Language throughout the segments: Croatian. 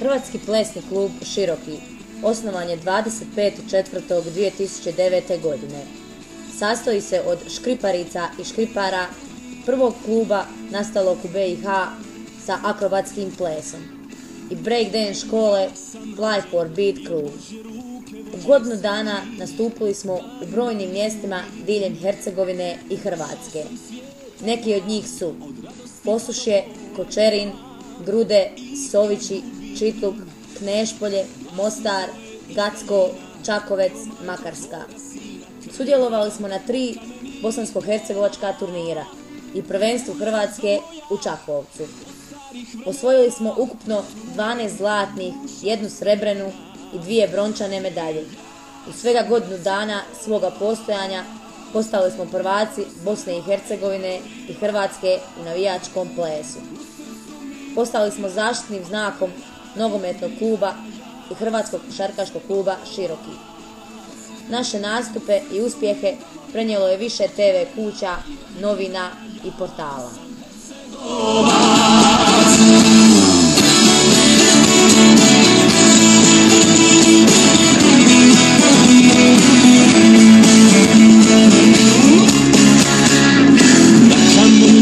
Hrvatski plesni klub Široki osnovan je 25.4.2009. godine. Sastoji se od škriparica i škripara prvog kluba nastalog u BiH sa akrobatskim plesom i breakdance škole Life for Beat klub. U godinu dana nastupili smo u brojnim mjestima diljem Hercegovine i Hrvatske. Neki od njih su Posušje, Kočerin, Grude, Sovići, Čitluk, Knešpolje, Mostar, Gacko, Čakovec, Makarska. Sudjelovali smo na 3 bosansko-hercegovačka turnira i prvenstvu Hrvatske u Čakovcu. Osvojili smo ukupno 12 zlatnih, 1 srebrenu i 2 brončane medalje. U svega godinu dana svoga postojanja postali smo prvaci Bosne i Hercegovine i Hrvatske u navijačkom plesu. Postali smo zaštitnim znakom nogometnog kluba i Hrvatskog košarkaškog kluba Široki. Naše nastupe i uspjehe prenijelo je više TV kuća, novina i portala.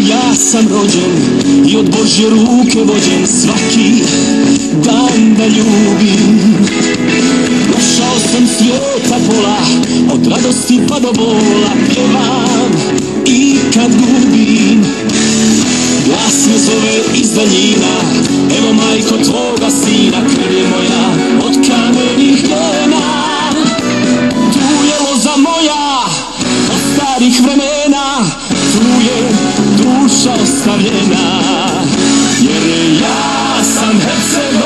Ja sam rođen i od Božje ruke vođen, svaki dan da ljubim. Prošao sam svijeta pola, od radosti pa do bola, pjevam i kad gubim. Glas me zove iz daljina, evo majko tvoga sina, krv je moja od kamenih vena. Tu je loza moja od starih vremena, tu je duša ostavljena, jer ja sam Hercegovac,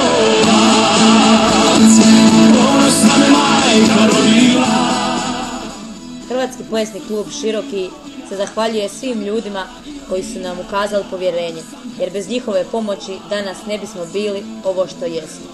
ponosna me majka rodila. Hrvatski plesni klub Široki se zahvaljuje svim ljudima koji su nam ukazali povjerenje, jer bez njihove pomoći danas ne bismo bili ovo što jesmo.